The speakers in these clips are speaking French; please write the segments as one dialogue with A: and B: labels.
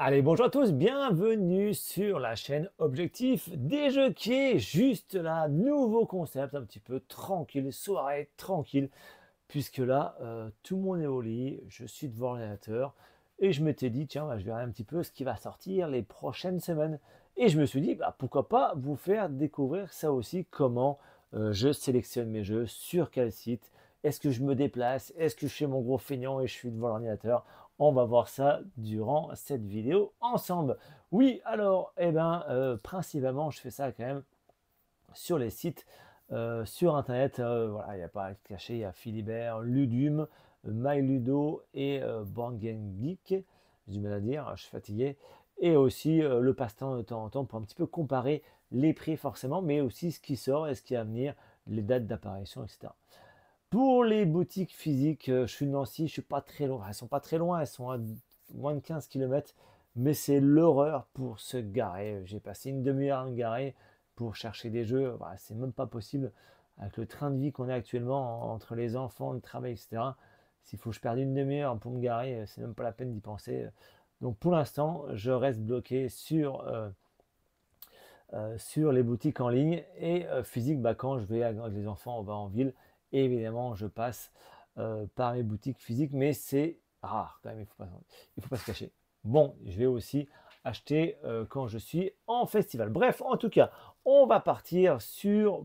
A: Allez, bonjour à tous, bienvenue sur la chaîne Objectif des jeux qui est juste là, nouveau concept, un petit peu tranquille, soirée tranquille, puisque là, tout le monde est au lit, je suis devant l'ordinateur, et je m'étais dit, tiens, bah, je verrai un petit peu ce qui va sortir les prochaines semaines. Et je me suis dit, bah, pourquoi pas vous faire découvrir ça aussi, comment je sélectionne mes jeux, sur quel site, est-ce que je me déplace, est-ce que je fais mon gros feignant et je suis devant l'ordinateur. On va voir ça durant cette vidéo ensemble. Oui, alors, eh ben, principalement, je fais ça quand même sur les sites sur internet. Voilà, il n'y a pas à être caché, il y a Philibert, Ludum, MyLudo et Board Game Geek. J'ai du mal à dire, je suis fatigué. Et aussi le passe-temps de temps en temps pour un petit peu comparer les prix forcément, mais aussi ce qui sort et ce qui est à venir, les dates d'apparition, etc. Pour les boutiques physiques, je suis de Nancy, je suis pas très loin. Elles sont pas très loin, elles sont à moins de 15 km, mais c'est l'horreur pour se garer. J'ai passé une demi-heure à me garer pour chercher des jeux. Voilà, c'est même pas possible avec le train de vie qu'on a actuellement entre les enfants, le travail, etc. S'il faut que je perde une demi-heure pour me garer, c'est même pas la peine d'y penser. Donc pour l'instant, je reste bloqué sur les boutiques en ligne et physique, bah, quand je vais avec les enfants, on va en ville. Et évidemment, je passe par les boutiques physiques, mais c'est rare quand même, il faut pas se cacher. Bon, je vais aussi acheter quand je suis en festival. Bref, en tout cas, on va partir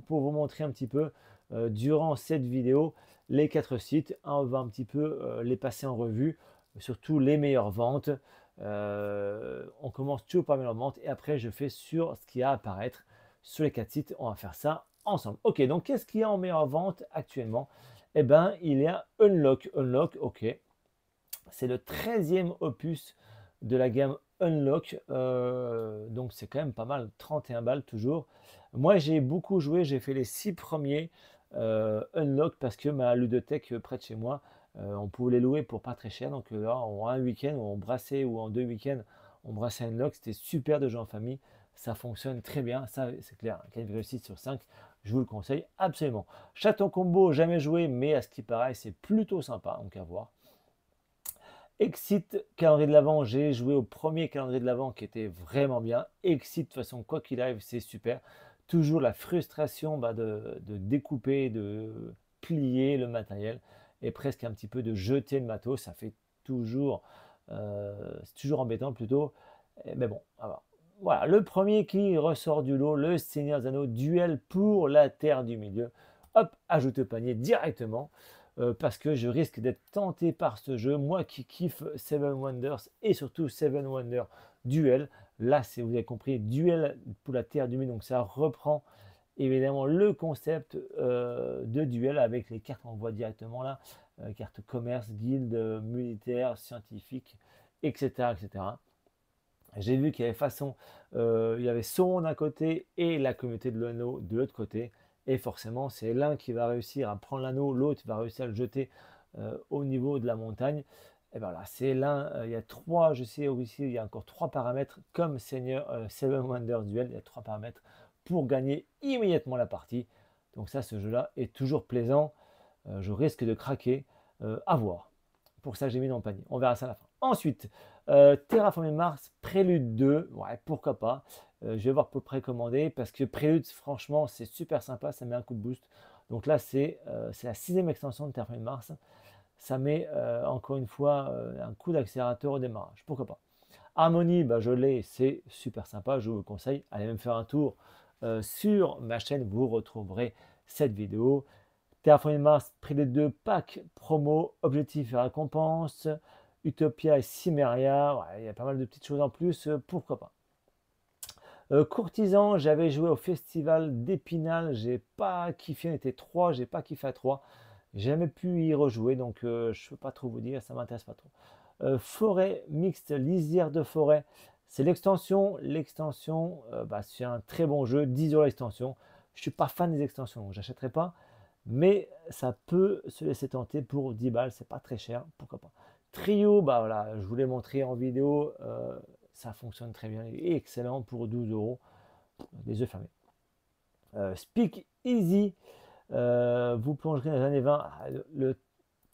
A: pour vous montrer un petit peu durant cette vidéo les 4 sites. On va un petit peu les passer en revue, surtout les meilleures ventes. On commence toujours par mes ventes et après je fais sur ce qui a à apparaître sur les 4 sites. On va faire ça ensemble. Ok, donc qu'est-ce qu'il y a en meilleure vente actuellement? Eh bien, il y a Unlock. Unlock, ok. C'est le 13e opus de la gamme Unlock. Donc c'est quand même pas mal, 31 balles toujours. Moi j'ai beaucoup joué, j'ai fait les 6 premiers Unlock parce que ma ludothèque près de chez moi, on pouvait les louer pour pas très cher. Donc là, en un week-end, on brassait ou en 2 week-ends, on brassait Unlock. C'était super de jouer en famille. Ça fonctionne très bien, ça c'est clair. 4,6 sur 5, je vous le conseille absolument. Chaton Combo, jamais joué, mais à ce qui paraît, c'est plutôt sympa, donc à voir. Exit, calendrier de l'Avent, j'ai joué au premier calendrier de l'Avent qui était vraiment bien. Exit, de toute façon, quoi qu'il arrive, c'est super. Toujours la frustration de découper, de plier le matériel et presque un petit peu de jeter le matos. Ça fait toujours, c'est toujours embêtant plutôt. Mais bon, alors, voilà, le premier qui ressort du lot, le Seigneur des Anneaux, duel pour la Terre du Milieu. Hop, ajoute au panier directement parce que je risque d'être tenté par ce jeu. Moi qui kiffe Seven Wonders et surtout Seven Wonders Duel. Là, c'est, vous avez compris, Duel pour la Terre du Milieu. Donc ça reprend évidemment le concept de duel avec les cartes qu'on voit directement là. Cartes commerce, guilde, militaire, scientifique, etc. etc. J'ai vu qu'il y avait il y avait Sauron d'un côté et la communauté de l'anneau de l'autre côté. Et forcément, c'est l'un qui va réussir à prendre l'anneau, l'autre va réussir à le jeter au niveau de la montagne. Et bien là, c'est l'un, il y a trois, je sais aussi, il y a encore 3 paramètres comme Seigneur Seven Wonders Duel, il y a 3 paramètres pour gagner immédiatement la partie. Donc ça, ce jeu-là est toujours plaisant. Je risque de craquer, à voir. Pour ça, j'ai mis dans le panier. On verra ça à la fin. Ensuite, Terraforming Mars, Prélude 2. Ouais, pourquoi pas. Je vais voir pour le précommander parce que Prélude, franchement, c'est super sympa. Ça met un coup de boost. Donc là, c'est la 6e extension de Terraforming Mars. Ça met encore une fois un coup d'accélérateur au démarrage. Pourquoi pas. Harmony, bah, je l'ai. C'est super sympa. Je vous le conseille. Allez même faire un tour sur ma chaîne. Vous retrouverez cette vidéo. Terraforming Mars, prix des 2 packs promo, objectifs et récompenses, Utopia et Cimmeria, ouais, il y a pas mal de petites choses en plus, pourquoi pas. Courtisan, j'avais joué au festival d'Épinal, j'ai pas kiffé, on était 3, j'ai pas kiffé à 3, j'ai jamais pu y rejouer, donc je peux pas trop vous dire, ça m'intéresse pas trop. Forêt mixte, lisière de forêt, c'est l'extension, bah, c'est un très bon jeu, 10 € l'extension, je suis pas fan des extensions, donc j'achèterai pas, mais ça peut se laisser tenter pour 10 balles, c'est pas très cher, pourquoi pas. Trio, bah voilà, je vous l'ai montré en vidéo, ça fonctionne très bien, et excellent pour 12 €, les yeux fermés. Speak Easy, vous plongerez dans les années 20. Ah, le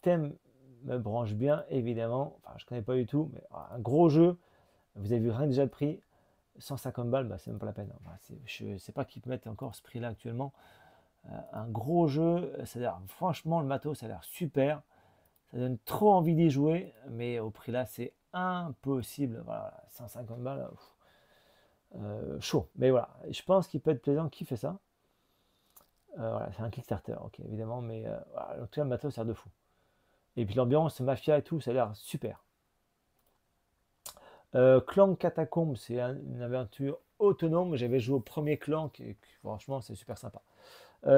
A: thème me branche bien, évidemment, enfin je connais pas du tout, mais un gros jeu, Vous avez vu rien que déjà le prix, 150 balles, bah, c'est même pas la peine. Enfin, je ne sais pas qui peut mettre encore ce prix-là actuellement. Un gros jeu, c'est-à-dire franchement le matos, ça a l'air super. Ça donne trop envie d'y jouer, mais au prix là, c'est impossible. Voilà, 150 balles, chaud. Mais voilà, je pense qu'il peut être plaisant. Qui fait ça? Voilà, c'est un Kickstarter, ok, évidemment, mais voilà, en tout cas, le matos, ça a l'air de fou. Et puis l'ambiance, mafia et tout, ça a l'air super. Clank Catacomb, c'est une aventure autonome. J'avais joué au premier Clank et franchement, c'est super sympa.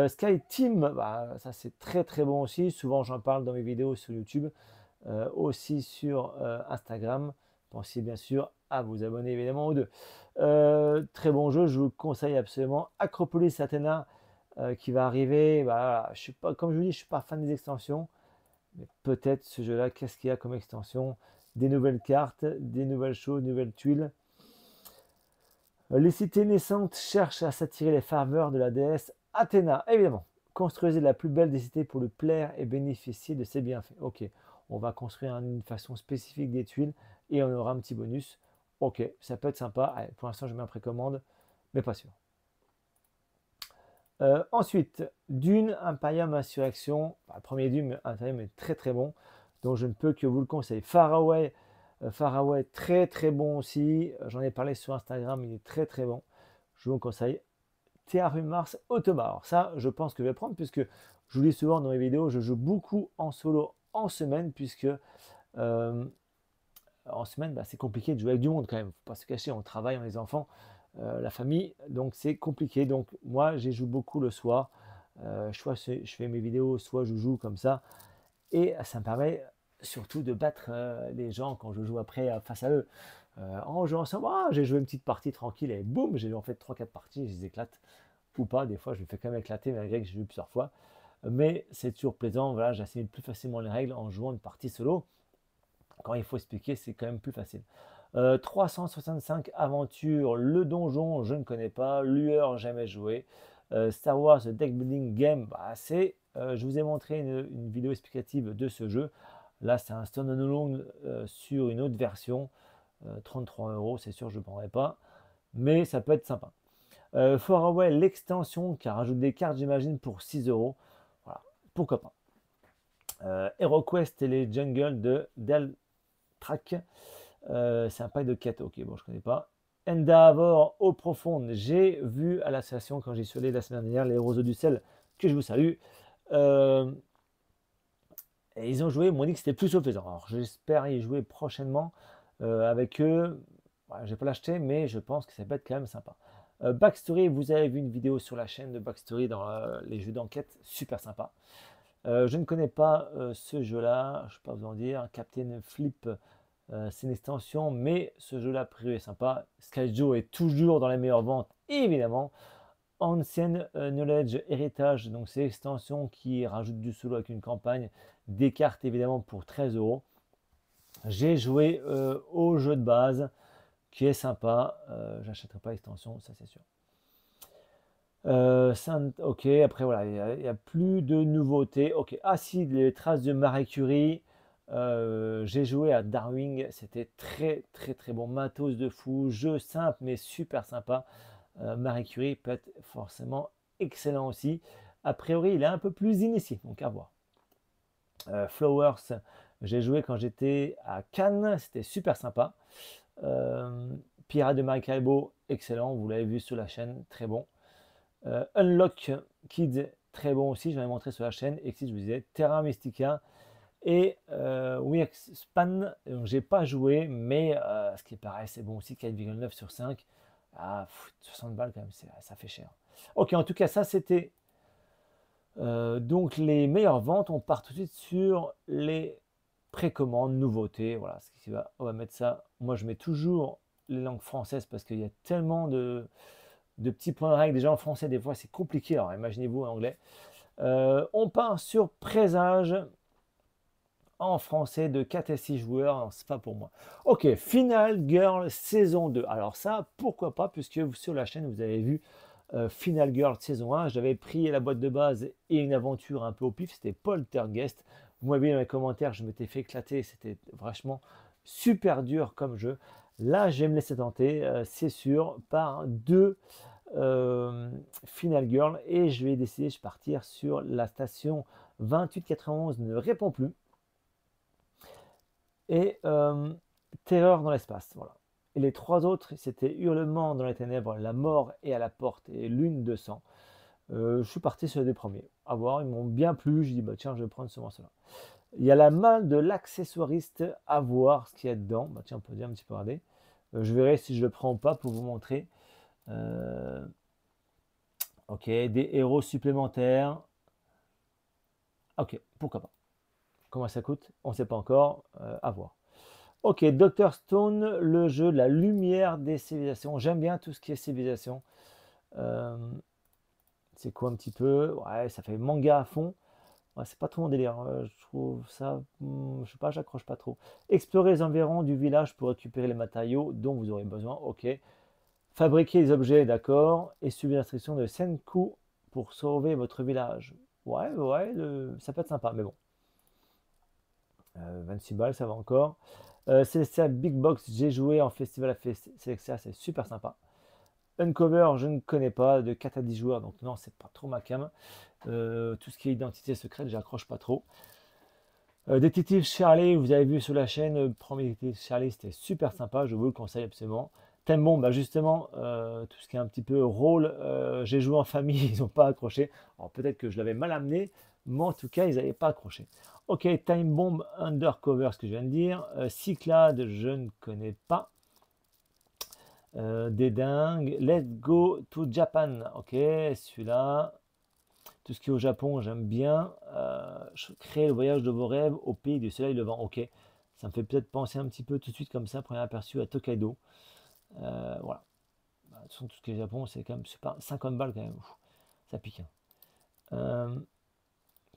A: Sky Team, bah, ça c'est très très bon aussi. Souvent, j'en parle dans mes vidéos sur YouTube, aussi sur Instagram. Pensez bien sûr à vous abonner évidemment aux deux. Très bon jeu, je vous conseille absolument. Acropolis Athena qui va arriver. Bah, je suis pas, comme je vous dis, je suis pas fan des extensions. Mais peut-être ce jeu-là, qu'est-ce qu'il y a comme extension? Des nouvelles cartes, des nouvelles choses, nouvelles tuiles. Les cités naissantes cherchent à s'attirer les faveurs de la déesse Athéna, évidemment. Construisez la plus belle des cités pour lui plaire et bénéficier de ses bienfaits. Ok, on va construire une façon spécifique des tuiles et on aura un petit bonus. Ok, ça peut être sympa. Allez, pour l'instant, je mets en précommande, mais pas sûr. Ensuite, Dune, Imperium Insurrection. Le premier Dune, Imperium est très très bon, donc je ne peux que vous le conseiller. Faraway, Faraway très très bon aussi. J'en ai parlé sur Instagram, il est très très bon. Je vous le conseille. Thearum Mars Automa. Alors ça, je pense que je vais prendre puisque je vous dis souvent dans mes vidéos, je joue beaucoup en solo en semaine puisque en semaine, bah, c'est compliqué de jouer avec du monde quand même. Faut pas se cacher, on travaille, on a les enfants, la famille, donc c'est compliqué. Donc moi, j'y joue beaucoup le soir. Soit je fais mes vidéos, soit je joue comme ça. Et ça me permet surtout de battre les gens quand je joue après face à eux. En jouant ensemble, ah, j'ai joué une petite partie tranquille et boum, j'ai en fait 3-4 parties, je les éclate. Ou pas, des fois je me fais quand même éclater malgré que j'ai joué plusieurs fois. Mais c'est toujours plaisant, voilà, j'assimile plus facilement les règles en jouant une partie solo. Quand il faut expliquer, c'est quand même plus facile. 365 aventures, le donjon, je ne connais pas, Lueur, jamais joué. Star Wars Deck Building Game, bah, je vous ai montré une vidéo explicative de ce jeu. Là, c'est un standalone sur une autre version. 33 euros, c'est sûr, je ne prendrai pas. Mais ça peut être sympa. Faraway, l'extension qui rajoute des cartes, j'imagine, pour 6 euros. Voilà, pourquoi pas. HeroQuest et les jungles de Del Track. C'est un pack de quêtes. Ok, bon, je connais pas. Endeavor eau profonde. J'ai vu à l'association quand j'y suis allé la semaine dernière, les Roseaux du Sel, que je vous salue. Et ils ont joué, ils m'ont dit que c'était plus satisfaisant. Alors j'espère y jouer prochainement avec eux. Voilà, je vais pas l'acheter, mais je pense que ça peut être quand même sympa. Backstory, vous avez vu une vidéo sur la chaîne de Backstory dans les jeux d'enquête, super sympa. Je ne connais pas ce jeu-là, je ne vais pas vous en dire. Captain Flip, c'est une extension, mais ce jeu-là, a priori, est sympa. Skyjo est toujours dans les meilleures ventes, évidemment. Ancient Knowledge Héritage, donc c'est l'extension qui rajoute du solo avec une campagne, des cartes évidemment pour 13 euros. J'ai joué au jeu de base qui est sympa. J'achèterai pas l'extension, ça c'est sûr. Ok, après voilà, il n'y a plus de nouveautés. Ok, ah si, les traces de Marie Curie. J'ai joué à Darwing, c'était très très très bon, matos de fou, jeu simple mais super sympa. Marie Curie peut être forcément excellent aussi. A priori, il est un peu plus initié, donc à voir. Flowers, j'ai joué quand j'étais à Cannes, c'était super sympa. Pirates de Maracaibo, excellent, vous l'avez vu sur la chaîne, très bon. Unlock Kids, très bon aussi, je vais montrer sur la chaîne. Et si je vous disais Terra Mystica et Wingspan, donc j'ai pas joué, mais ce qui paraît c'est bon aussi, 4,9 sur 5. Ah, 60 balles quand même, ça fait cher. Ok, en tout cas, ça c'était donc les meilleures ventes. On part tout de suite sur les précommandes, nouveautés. Voilà, on va mettre ça. Moi, je mets toujours les langues françaises parce qu'il y a tellement de petits points de règle. Déjà en français, des fois, c'est compliqué. Alors, imaginez-vous en anglais. On part sur Présage en français de 4 et 6 joueurs. C'est pas pour moi. Ok, Final Girl saison 2. Alors ça, pourquoi pas, puisque sur la chaîne, vous avez vu Final Girl saison 1. J'avais pris la boîte de base et une aventure un peu au pif. C'était Poltergeist. Vous m'avez vu dans les commentaires, je m'étais fait éclater. C'était franchement super dur comme jeu. Là, je vais me laisser tenter, c'est sûr, par deux Final Girl et je vais décider de partir sur la station 2891 ne répond plus et Terreur dans l'espace. Voilà. Et les trois autres, c'était Hurlement dans les ténèbres, La mort est à la porte et Lune de sang. Je suis parti sur les deux premiers. À voir, ils m'ont bien plu. Je dis, bah tiens, je vais prendre ce morceau-là. Il y a la main de l'accessoiriste à voir ce qu'il y a dedans. Bah tiens, on peut dire un petit peu regarder. Je verrai si je le prends ou pas pour vous montrer. Ok, des héros supplémentaires. Ok, pourquoi pas. Comment ça coûte? On ne sait pas encore. À voir. Ok, Dr Stone, le jeu de la lumière des civilisations. J'aime bien tout ce qui est civilisation. Euh, c'est quoi un petit peu? Ouais, ça fait manga à fond. Ouais, c'est pas trop mon délire. Je trouve ça, je sais pas, j'accroche pas trop. Explorer les environs du village pour récupérer les matériaux dont vous aurez besoin. Ok. Fabriquer les objets, d'accord. Et suivre l'instruction de Senku pour sauver votre village. Ouais, ouais, ça peut être sympa, mais bon. 26 balles, ça va encore. Celestial Big Box, j'ai joué en festival à Celestial, c'est super sympa. Uncover, je ne connais pas, de 4 à 10 joueurs, donc non, c'est pas trop ma cam. Tout ce qui est identité secrète, j'accroche pas trop. Détective Charlie, vous avez vu sur la chaîne, le premier Détective Charlie, c'était super sympa, je vous le conseille absolument. Thème bon, bah justement, tout ce qui est un petit peu rôle, j'ai joué en famille, ils n'ont pas accroché. Alors peut-être que je l'avais mal amené, mais en tout cas, ils n'avaient pas accroché. Ok, Time Bomb Undercover, ce que je viens de dire. Cyclade, je ne connais pas. Des dingues. Let's go to Japan. Ok, celui-là. Tout ce qui est au Japon, j'aime bien. Créer le voyage de vos rêves au pays du soleil levant. Ok, ça me fait peut-être penser un petit peu tout de suite comme ça, premier aperçu à Tokaido. Voilà. Bah, de toute façon, tout ce qui est Japon, c'est quand même super. 50 balles quand même. Ouf, ça pique, hein. Euh,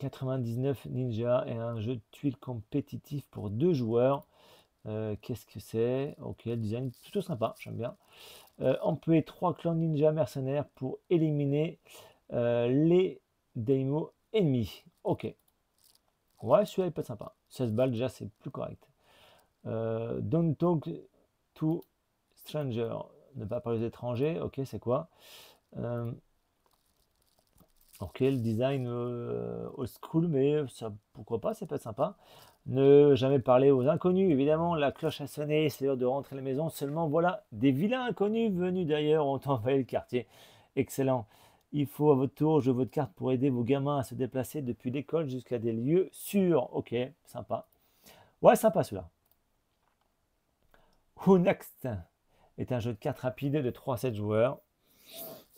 A: 99 Ninja et un jeu de tuiles compétitif pour deux joueurs. Qu'est-ce que c'est? Ok, le design plutôt sympa, j'aime bien. Employer trois clans ninja mercenaires pour éliminer les daimos ennemis. Ok. Ouais, celui-là il peut être sympa. 16 balles déjà, c'est plus correct. Don't talk to stranger. Ne pas parler aux étrangers. Ok, c'est quoi? Euh, ok, le design old school, mais ça, pourquoi pas, ça peut être sympa. Ne jamais parler aux inconnus, évidemment, la cloche a sonné, c'est l'heure de rentrer à la maison. Seulement, voilà, des vilains inconnus venus d'ailleurs ont envahi le quartier. Excellent. Il faut à votre tour jouer votre carte pour aider vos gamins à se déplacer depuis l'école jusqu'à des lieux sûrs. Ok, sympa. Ouais, sympa celui-là. Who Next est un jeu de cartes rapide de 3 à 7 joueurs.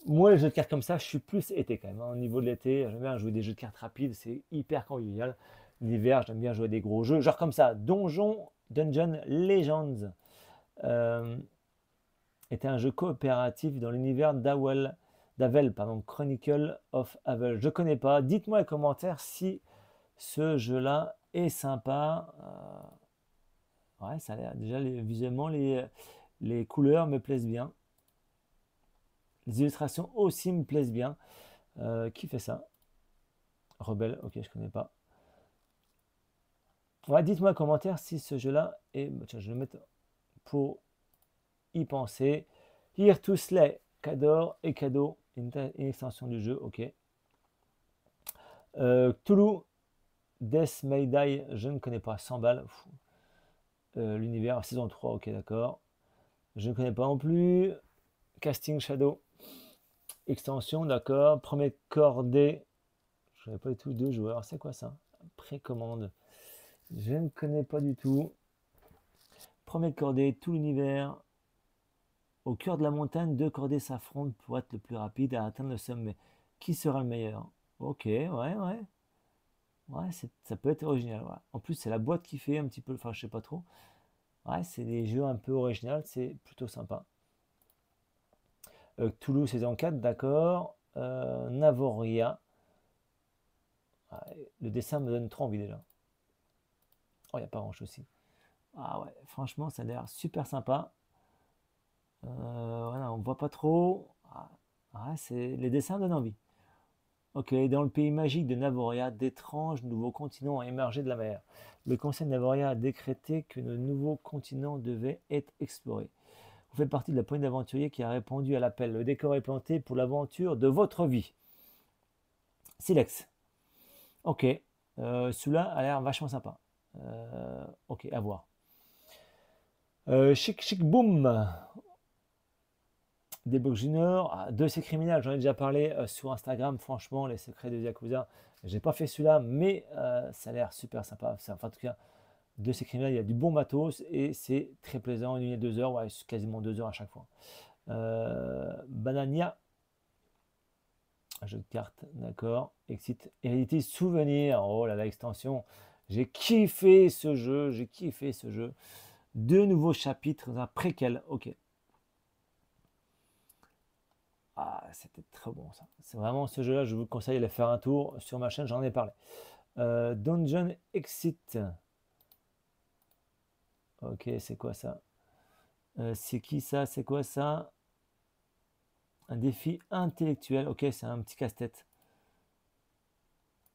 A: Moi, les jeux de cartes comme ça, je suis plus été quand même, hein. Au niveau de l'été, j'aime bien jouer des jeux de cartes rapides, c'est hyper convivial. L'hiver, j'aime bien jouer des gros jeux, genre comme ça. Dungeon Legends euh, était un jeu coopératif dans l'univers d'Avel, pardon, Chronicle of Avel. Je connais pas. Dites-moi en commentaire si ce jeu-là est sympa. Ouais, ça a l'air déjà visuellement les couleurs me plaisent bien. Les illustrations aussi me plaisent bien. Qui fait ça? Rebelle, ok, je connais pas. Ouais, dites-moi en commentaire si ce jeu-là est. Bah, tiens, je vais le mettre pour y penser. Here to Slay, Cador et cadeau, une extension du jeu, ok. Cthulhu, Death May Die, je ne connais pas, 100 balles. L'univers, saison 3, ok, d'accord. Je ne connais pas non plus. Casting Shadow, extension, d'accord. Premier cordé, je ne connais pas du tout, deux joueurs, c'est quoi ça? Précommande, je ne connais pas du tout. Premier cordée, tout l'univers. Au cœur de la montagne, deux cordées s'affrontent pour être le plus rapide à atteindre le sommet. Qui sera le meilleur? Ok, ouais, ouais. Ouais, ça peut être original. Ouais. En plus, c'est la boîte qui fait un petit peu. Enfin, je sais pas trop. Ouais, c'est des jeux un peu originaux, c'est plutôt sympa. Toulouse saison 4, d'accord. Navoria. Ouais, le dessin me donne trop envie déjà. Oh, il n'y a pas grand-chose aussi. Ah ouais, franchement, ça a l'air super sympa. Voilà, on voit pas trop. Ah, ouais, les dessins donnent envie. Ok, dans le pays magique de Navoria, d'étranges nouveaux continents ont émergé de la mer. Le conseil de Navoria a décrété que de nouveaux continents devaient être explorés. Vous faites partie de la poignée d'aventuriers qui a répondu à l'appel. Le décor est planté pour l'aventure de votre vie. Silex. Ok, celui-là a l'air vachement sympa. Ok, à voir. Chic Chic Boom. Des blocs juniors, de ces criminels, j'en ai déjà parlé sur Instagram, franchement, les secrets de Yakuza, j'ai pas fait celui-là, mais ça a l'air super sympa. Enfin, en tout cas, de ces criminels, il y a du bon matos et c'est très plaisant, 1 minute, 2 heures, ouais, quasiment 2 heures à chaque fois. Banania, un jeu de cartes, d'accord. Exit, Heredity, Souvenir, oh là là, extension. J'ai kiffé ce jeu, j'ai kiffé ce jeu. 2 nouveaux chapitres, un préquel, ok. Ah, c'était très bon ça. C'est vraiment ce jeu-là, je vous conseille de faire un tour sur ma chaîne, j'en ai parlé. Dungeon Exit. Ok, c'est quoi ça? C'est qui ça? C'est quoi ça? Un défi intellectuel. Ok, c'est un petit casse-tête.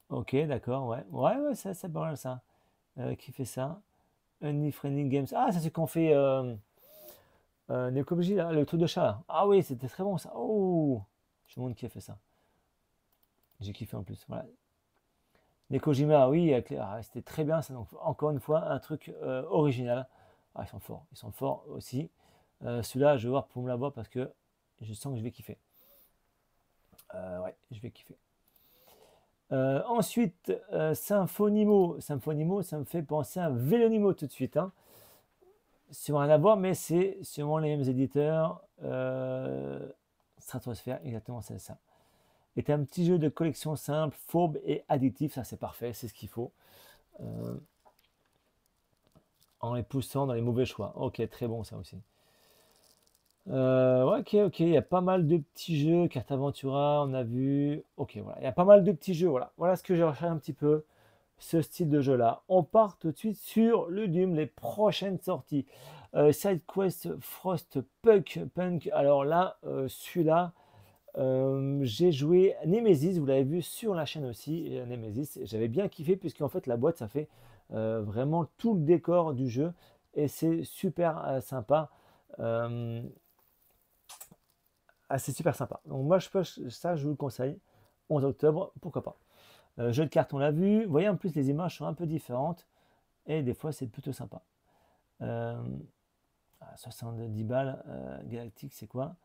A: Ok, d'accord, ouais. Ouais, ouais, ça, c'est pas mal ça. Qui fait ça? Unifriendly Games. Ah, ça c'est qu'on fait Nekobuji, là, le truc de chat là. Ah oui, c'était très bon ça. Oh, je me demande qui a fait ça. J'ai kiffé en plus. Voilà. Nekojima, oui, c'était très bien ça. Donc, encore une fois, un truc original. Ah, ils sont forts aussi. Celui-là, je vais voir pour me l'avoir parce que je sens que je vais kiffer. Ouais, je vais kiffer. Ensuite, Symphonimo. Symphonimo, ça me fait penser à Vélonimo tout de suite. Hein. C'est rien à voir, mais c'est sûrement les mêmes éditeurs. Stratosphère, exactement, c'est ça. C'est un petit jeu de collection simple, fourbe et addictif. Ça, c'est parfait, c'est ce qu'il faut. En les poussant dans les mauvais choix. Ok, très bon ça aussi. Ouais, ok, ok, il y a pas mal de petits jeux, Carte Aventura, on a vu. Ok, voilà, il y a pas mal de petits jeux, voilà. Voilà ce que j'ai recherché un petit peu, ce style de jeu-là. On part tout de suite sur le Doom, les prochaines sorties. Side Quest Punk. Alors là, celui-là, j'ai joué Nemesis, vous l'avez vu sur la chaîne aussi, Nemesis. J'avais bien kiffé puisqu'en fait la boîte, ça fait vraiment tout le décor du jeu et c'est super sympa. Euh, c'est super sympa. Donc moi, ça, je vous le conseille. 11 octobre, pourquoi pas. Jeu de cartes, on l'a vu. Vous voyez, en plus, les images sont un peu différentes. Et des fois, c'est plutôt sympa. Euh, 70 balles. Galactique, c'est quoi?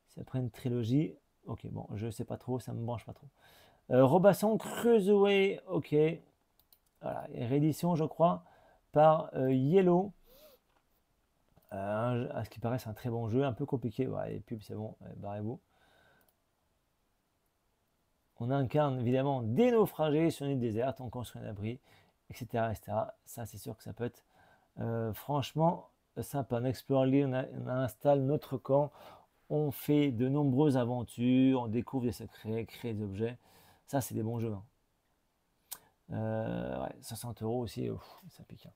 A: C'est après une trilogie. Ok, bon, je sais pas trop, ça me branche pas trop. Robinson Crusoe, ok. Voilà, et réédition, je crois, par Yellow. À ce qui paraît, c'est un très bon jeu, un peu compliqué. Ouais, les pubs, c'est bon, barrez-vous. On incarne évidemment des naufragés sur une île déserte, on construit un abri, etc. etc. Ça, c'est sûr que ça peut être franchement sympa. On explore l'île, on installe notre camp, on fait de nombreuses aventures, on découvre des secrets, crée des objets. Ça, c'est des bons jeux. Hein. Ouais, 60 euros aussi, ça pique. Hein.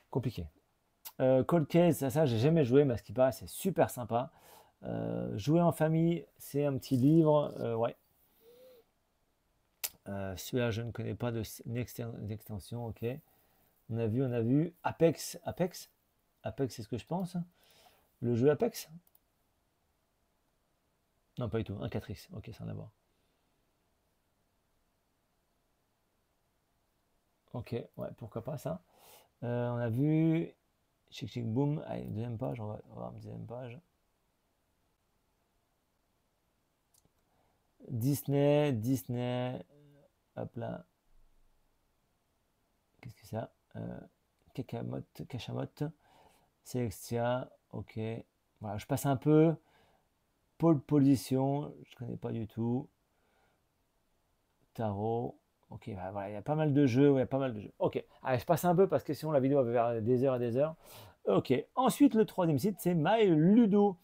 A: Compliqué. Cold Case, ça j'ai jamais joué, mais à ce qui paraît, c'est super sympa. Jouer en famille, c'est un petit livre. Ouais, celui-là, je ne connais pas d'extension, ok. On a vu Apex. Apex, c'est ce que je pense. Le jeu Apex? Non, pas du tout. Un 4X. Ok, ça en a à voir. Ok, ouais, pourquoi pas ça. On a vu Chic Chic Boom. Allez, deuxième page, on va voir deuxième page. Disney. Hop là. Qu'est-ce que c'est ça? Cachamotte. Celestia. Ok. Voilà, je passe un peu. Pole Position, je connais pas du tout. Tarot. Ok, bah voilà, il y a pas mal de jeux. Ouais, il y a pas mal de jeux. Ok, allez, je passe un peu parce que sinon la vidéo va faire des heures et des heures. Ok, ensuite le troisième site c'est My Ludo.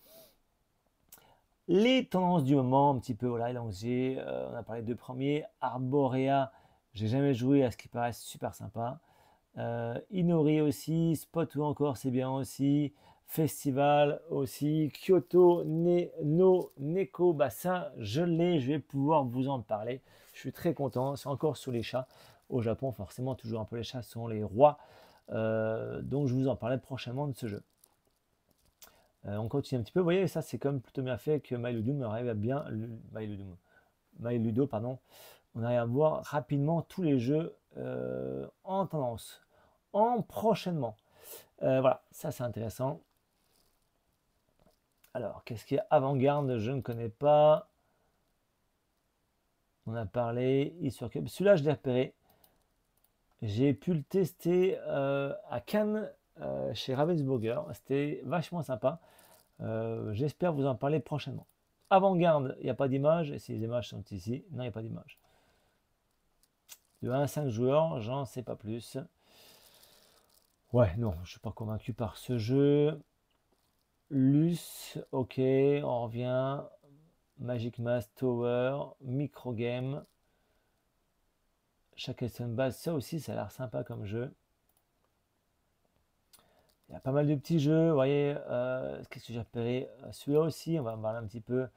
A: Les tendances du moment, un petit peu, voilà, LNG, on a parlé de premiers. Arborea, j'ai jamais joué à ce qui paraît super sympa. Inori aussi, Spot ou encore, c'est bien aussi. Festival aussi, Kyoto, no, Neko, bah ça, je l'ai, je vais pouvoir vous en parler. Je suis très content, c'est encore sous les chats. Au Japon, forcément, toujours un peu les chats sont les rois. Donc, je vous en parlerai prochainement de ce jeu. On continue un petit peu. Vous voyez, ça, c'est comme plutôt bien fait que My Ludo arrive à bien. My Ludo, pardon. On arrive à voir rapidement tous les jeux en tendance, en prochainement. Voilà, ça, c'est intéressant. Alors, qu'est-ce qu'il y a avant-garde? Je ne connais pas. On a parlé. Histoire que celui-là, je l'ai repéré. J'ai pu le tester à Cannes chez Ravensburger. C'était vachement sympa. J'espère vous en parler prochainement. Avant-garde, il n'y a pas d'image. Et si les images sont ici, non, il n'y a pas d'image. De 1 à 5 joueurs, j'en sais pas plus. Ouais, non, je ne suis pas convaincu par ce jeu. Luce, ok, on revient. Magic Mass Tower, Microgame. Shackleton Base, ça aussi, ça a l'air sympa comme jeu. Il y a pas mal de petits jeux, vous voyez. Qu'est-ce que j'ai repéré? Celui-là aussi, on va en parler un petit peu.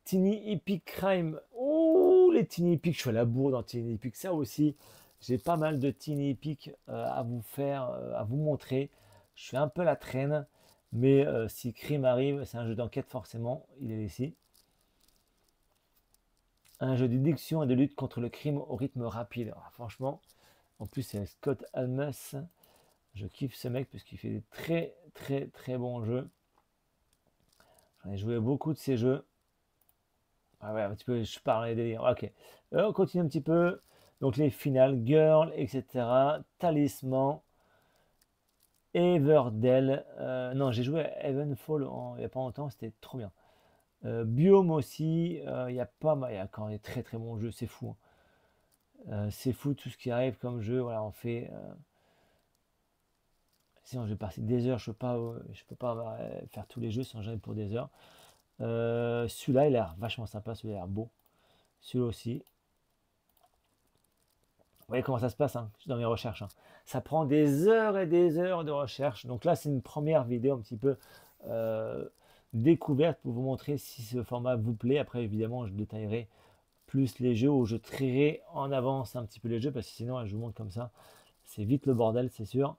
A: Tiny Epic Crime. Oh, les Tiny Epic, je suis à la bourre dans Tiny Epic. Ça aussi, j'ai pas mal de Tiny Epic à vous faire, à vous montrer. Je suis un peu à la traîne, mais si Crime arrive, c'est un jeu d'enquête forcément, il est ici. Un jeu d'édiction et de lutte contre le crime au rythme rapide. Alors, franchement, en plus c'est Scott Almus. Je kiffe ce mec puisqu'il fait des très bons jeux. J'en ai joué beaucoup de ces jeux. Ah ouais, un petit peu, je parlais des délires. Ok. On continue un petit peu. Donc les finales, Girl, etc. Talisman, Everdell. Non, j'ai joué à Evenfall il n'y a pas longtemps, c'était trop bien. Biome aussi, il y a pas mal, il y a encore des très bons jeux, c'est fou, hein. C'est fou tout ce qui arrive comme jeu. Voilà, on fait. Sinon, je vais passer des heures. Je peux pas faire tous les jeux sans jamais pour des heures. Celui-là, il a l'air vachement sympa. Celui-là, il a l'air beau. Celui-là aussi. Vous voyez comment ça se passe, hein, dans mes recherches, hein. Ça prend des heures et des heures de recherche. Donc là, c'est une première vidéo un petit peu découverte pour vous montrer si ce format vous plaît. Après, évidemment, je détaillerai plus les jeux ou je trierai en avance un petit peu les jeux parce que sinon, je vous montre comme ça. C'est vite le bordel, c'est sûr.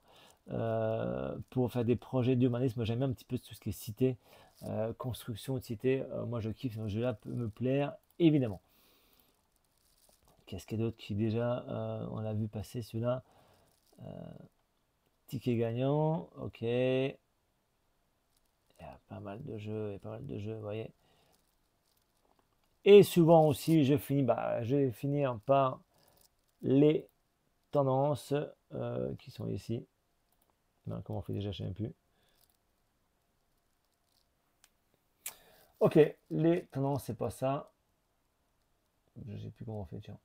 A: Pour faire des projets d'urbanisme, j'aime un petit peu tout ce qui est cité, construction de cité. Moi, je kiffe, ce jeu-là peut me plaire, évidemment. Qu'est-ce qu'il y a d'autre qui déjà, on l'a vu passer celui-là. Ticket gagnant, ok. Il y a pas mal de jeux, vous voyez. Et souvent aussi, je vais finir par les tendances qui sont ici. Non, comment on fait déjà, je ne sais même plus. Ok, les tendances, c'est pas ça. Je sais plus comment on fait, tiens.